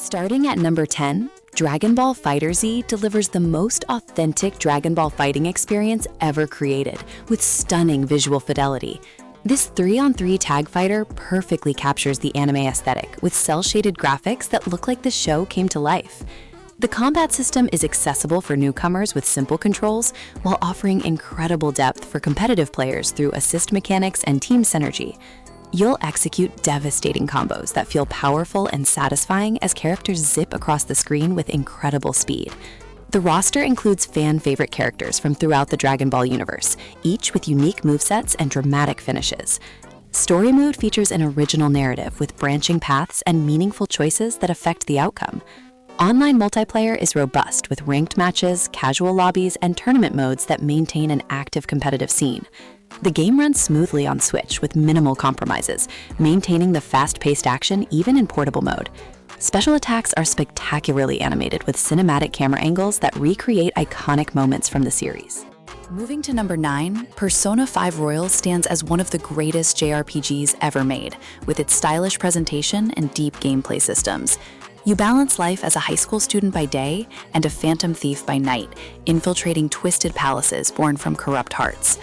Starting at number 10, Dragon Ball FighterZ delivers the most authentic Dragon Ball fighting experience ever created, with stunning visual fidelity. This 3-on-3 tag fighter perfectly captures the anime aesthetic, with cel-shaded graphics that look like the show came to life. The combat system is accessible for newcomers with simple controls, while offering incredible depth for competitive players through assist mechanics and team synergy. You'll execute devastating combos that feel powerful and satisfying as characters zip across the screen with incredible speed. The roster includes fan-favorite characters from throughout the Dragon Ball universe, each with unique movesets and dramatic finishes. Story Mode features an original narrative with branching paths and meaningful choices that affect the outcome. Online multiplayer is robust with ranked matches, casual lobbies, and tournament modes that maintain an active competitive scene. The game runs smoothly on Switch with minimal compromises, maintaining the fast-paced action even in portable mode. Special attacks are spectacularly animated with cinematic camera angles that recreate iconic moments from the series. Moving to number 9, Persona 5 Royal stands as one of the greatest JRPGs ever made, with its stylish presentation and deep gameplay systems. You balance life as a high school student by day and a phantom thief by night, infiltrating twisted palaces born from corrupt hearts.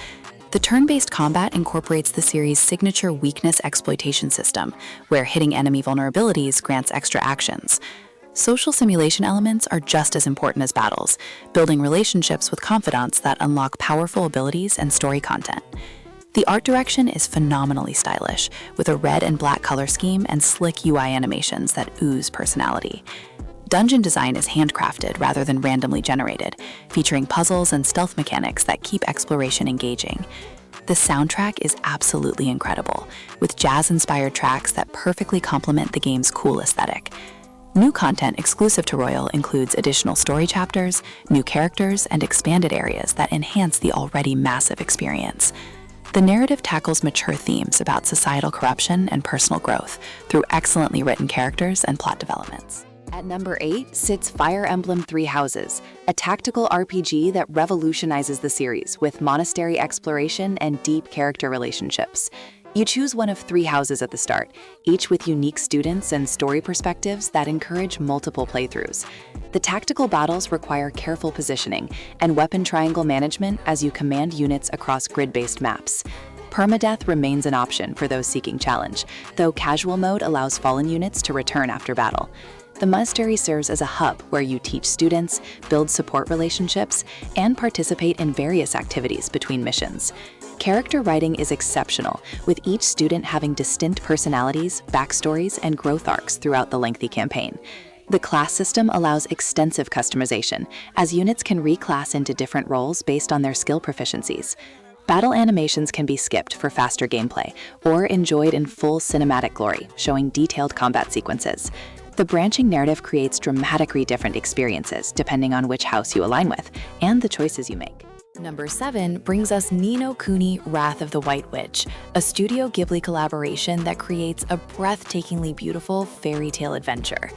The turn-based combat incorporates the series' signature weakness exploitation system, where hitting enemy vulnerabilities grants extra actions. Social simulation elements are just as important as battles, building relationships with confidants that unlock powerful abilities and story content. The art direction is phenomenally stylish, with a red and black color scheme and slick UI animations that ooze personality. Dungeon design is handcrafted rather than randomly generated, featuring puzzles and stealth mechanics that keep exploration engaging. The soundtrack is absolutely incredible, with jazz-inspired tracks that perfectly complement the game's cool aesthetic. New content exclusive to Royal includes additional story chapters, new characters, and expanded areas that enhance the already massive experience. The narrative tackles mature themes about societal corruption and personal growth through excellently written characters and plot developments. At number 8 sits Fire Emblem Three Houses, a tactical RPG that revolutionizes the series with monastery exploration and deep character relationships. You choose one of 3 houses at the start, each with unique students and story perspectives that encourage multiple playthroughs. The tactical battles require careful positioning and weapon triangle management as you command units across grid-based maps. Permadeath remains an option for those seeking challenge, though casual mode allows fallen units to return after battle. The monastery serves as a hub where you teach students, build support relationships, and participate in various activities between missions. Character writing is exceptional, with each student having distinct personalities, backstories, and growth arcs throughout the lengthy campaign. The class system allows extensive customization, as units can reclass into different roles based on their skill proficiencies. Battle animations can be skipped for faster gameplay, or enjoyed in full cinematic glory, showing detailed combat sequences. The branching narrative creates dramatically different experiences depending on which house you align with and the choices you make. Number 7 brings us Ni no Kuni: Wrath of the White Witch, a Studio Ghibli collaboration that creates a breathtakingly beautiful fairy tale adventure.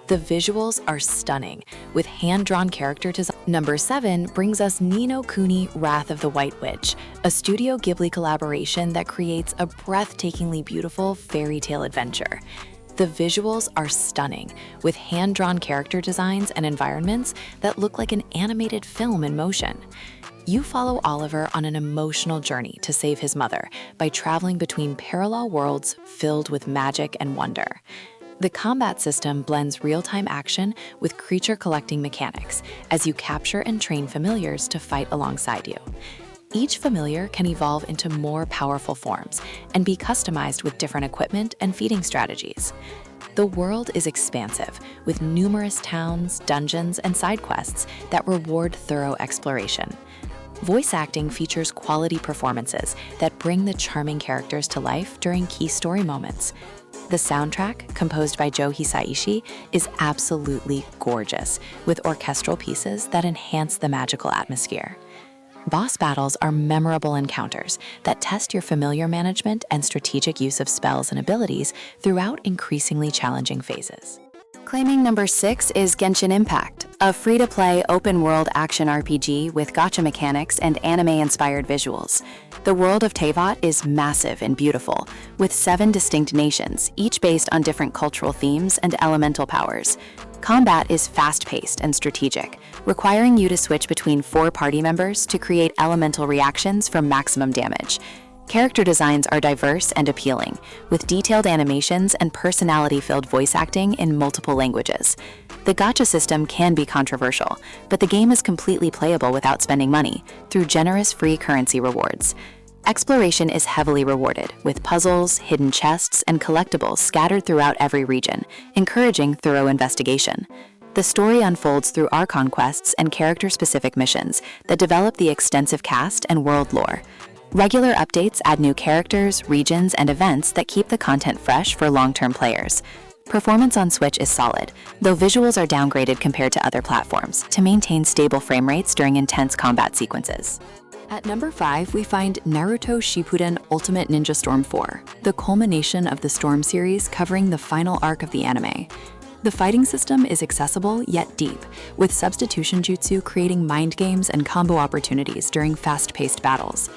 The visuals are stunning, with hand-drawn character design. Number 7 brings us Ni no Kuni: Wrath of the White Witch, a Studio Ghibli collaboration that creates a breathtakingly beautiful fairy tale adventure. The visuals are stunning, with hand-drawn character designs and environments that look like an animated film in motion. You follow Oliver on an emotional journey to save his mother by traveling between parallel worlds filled with magic and wonder. The combat system blends real-time action with creature collecting mechanics as you capture and train familiars to fight alongside you. Each familiar can evolve into more powerful forms and be customized with different equipment and feeding strategies. The world is expansive, with numerous towns, dungeons, and side quests that reward thorough exploration. Voice acting features quality performances that bring the charming characters to life during key story moments. The soundtrack, composed by Joe Hisaishi, is absolutely gorgeous, with orchestral pieces that enhance the magical atmosphere. Boss battles are memorable encounters that test your familiar management and strategic use of spells and abilities throughout increasingly challenging phases. Claiming number 6 is Genshin Impact, a free-to-play open-world action RPG with gacha mechanics and anime-inspired visuals. The world of Teyvat is massive and beautiful, with 7 distinct nations, each based on different cultural themes and elemental powers. Combat is fast-paced and strategic, requiring you to switch between 4 party members to create elemental reactions for maximum damage. Character designs are diverse and appealing, with detailed animations and personality-filled voice acting in multiple languages. The gacha system can be controversial, but the game is completely playable without spending money, through generous free currency rewards. Exploration is heavily rewarded, with puzzles, hidden chests, and collectibles scattered throughout every region, encouraging thorough investigation. The story unfolds through Archon quests and character-specific missions that develop the extensive cast and world lore. Regular updates add new characters, regions, and events that keep the content fresh for long-term players. Performance on Switch is solid, though visuals are downgraded compared to other platforms to maintain stable frame rates during intense combat sequences. At number 5, we find Naruto Shippuden Ultimate Ninja Storm 4, the culmination of the Storm series covering the final arc of the anime. The fighting system is accessible yet deep, with substitution jutsu creating mind games and combo opportunities during fast-paced battles.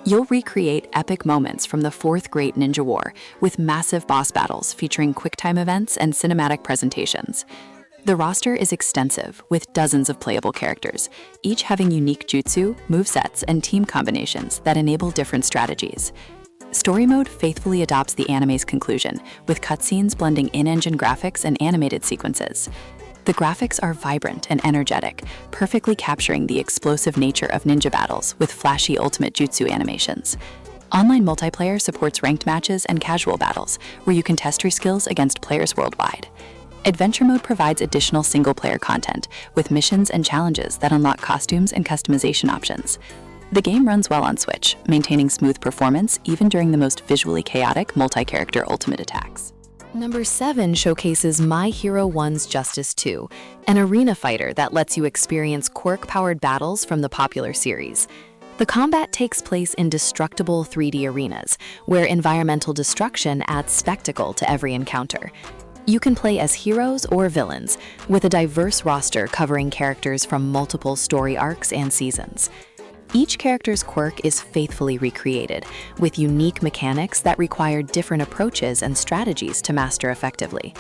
You'll recreate epic moments from the 4th Great Ninja War with massive boss battles featuring quick-time events and cinematic presentations. The roster is extensive, with dozens of playable characters, each having unique jutsu, movesets, and team combinations that enable different strategies. Story mode faithfully adopts the anime's conclusion, with cutscenes blending in-engine graphics and animated sequences. The graphics are vibrant and energetic, perfectly capturing the explosive nature of ninja battles with flashy ultimate jutsu animations. Online multiplayer supports ranked matches and casual battles, where you can test your skills against players worldwide. Adventure mode provides additional single-player content, with missions and challenges that unlock costumes and customization options. The game runs well on Switch, maintaining smooth performance even during the most visually chaotic multi-character ultimate attacks. Number 7 showcases My Hero 1's Justice 2, an arena fighter that lets you experience quirk-powered battles from the popular series. The combat takes place in destructible 3D arenas, where environmental destruction adds spectacle to every encounter. You can play as heroes or villains, with a diverse roster covering characters from multiple story arcs and seasons. Each character's quirk is faithfully recreated, with unique mechanics that require different approaches and strategies to master effectively.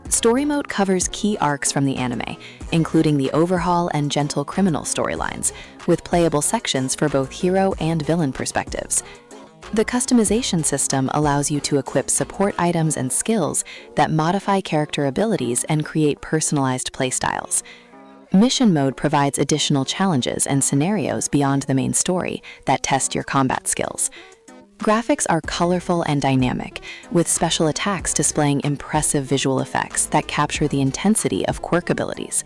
Story mode covers key arcs from the anime, including the Overhaul and Gentle Criminal storylines, with playable sections for both hero and villain perspectives. The customization system allows you to equip support items and skills that modify character abilities and create personalized playstyles. Mission mode provides additional challenges and scenarios beyond the main story that test your combat skills. Graphics are colorful and dynamic, with special attacks displaying impressive visual effects that capture the intensity of quirk abilities.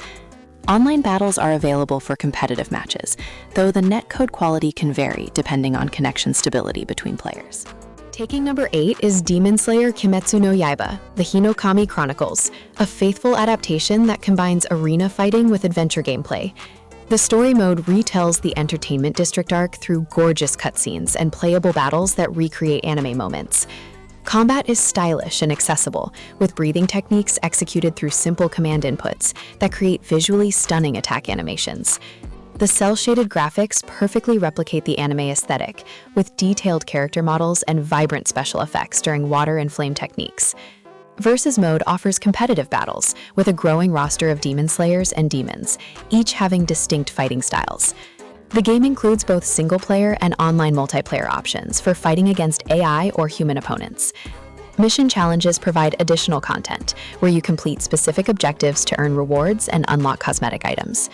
Online battles are available for competitive matches, though the netcode quality can vary depending on connection stability between players. Taking number 8 is Demon Slayer Kimetsu no Yaiba, the Hinokami Chronicles, a faithful adaptation that combines arena fighting with adventure gameplay. The story mode retells the Entertainment District arc through gorgeous cutscenes and playable battles that recreate anime moments. Combat is stylish and accessible, with breathing techniques executed through simple command inputs that create visually stunning attack animations. The cel-shaded graphics perfectly replicate the anime aesthetic, with detailed character models and vibrant special effects during water and flame techniques. Versus mode offers competitive battles, with a growing roster of demon slayers and demons, each having distinct fighting styles. The game includes both single-player and online multiplayer options for fighting against AI or human opponents. Mission challenges provide additional content, where you complete specific objectives to earn rewards and unlock cosmetic items.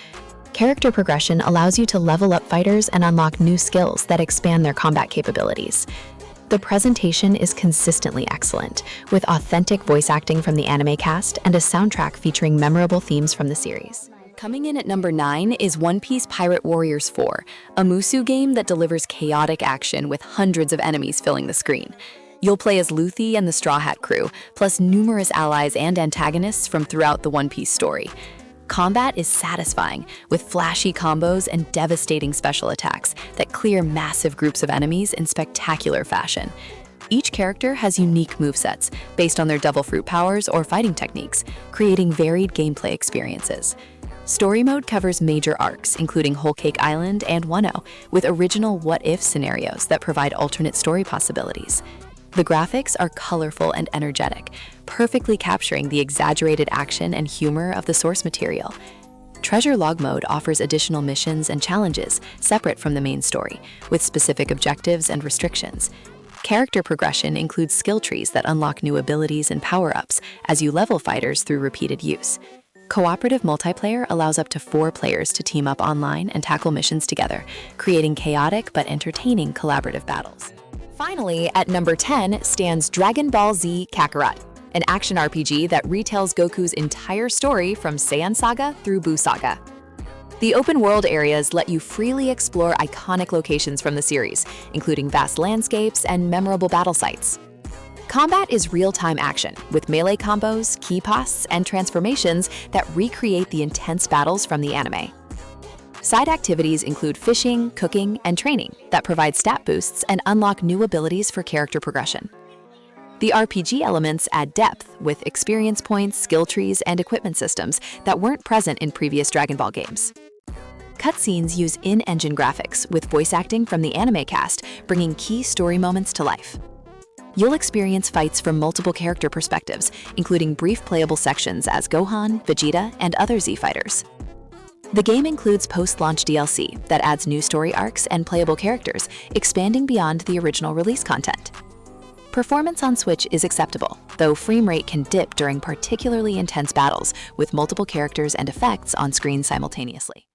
Character progression allows you to level up fighters and unlock new skills that expand their combat capabilities. The presentation is consistently excellent, with authentic voice acting from the anime cast and a soundtrack featuring memorable themes from the series. Coming in at number 9 is One Piece Pirate Warriors 4, a Musou game that delivers chaotic action with hundreds of enemies filling the screen. You'll play as Luffy and the Straw Hat crew, plus numerous allies and antagonists from throughout the One Piece story. Combat is satisfying, with flashy combos and devastating special attacks that clear massive groups of enemies in spectacular fashion. Each character has unique movesets based on their devil fruit powers or fighting techniques, creating varied gameplay experiences. Story mode covers major arcs, including Whole Cake Island and Wano, with original what-if scenarios that provide alternate story possibilities. The graphics are colorful and energetic, perfectly capturing the exaggerated action and humor of the source material. Treasure Log mode offers additional missions and challenges separate from the main story, with specific objectives and restrictions. Character progression includes skill trees that unlock new abilities and power-ups as you level fighters through repeated use. Cooperative multiplayer allows up to 4 players to team up online and tackle missions together, creating chaotic but entertaining collaborative battles. Finally, at number 10 stands Dragon Ball Z Kakarot, an action RPG that retells Goku's entire story from Saiyan Saga through Buu Saga. The open-world areas let you freely explore iconic locations from the series, including vast landscapes and memorable battle sites. Combat is real-time action, with melee combos, ki pasts, and transformations that recreate the intense battles from the anime. Side activities include fishing, cooking, and training that provide stat boosts and unlock new abilities for character progression. The RPG elements add depth with experience points, skill trees, and equipment systems that weren't present in previous Dragon Ball games. Cutscenes use in-engine graphics with voice acting from the anime cast, bringing key story moments to life. You'll experience fights from multiple character perspectives, including brief playable sections as Gohan, Vegeta, and other Z fighters. The game includes post-launch DLC that adds new story arcs and playable characters, expanding beyond the original release content. Performance on Switch is acceptable, though frame rate can dip during particularly intense battles with multiple characters and effects on screen simultaneously.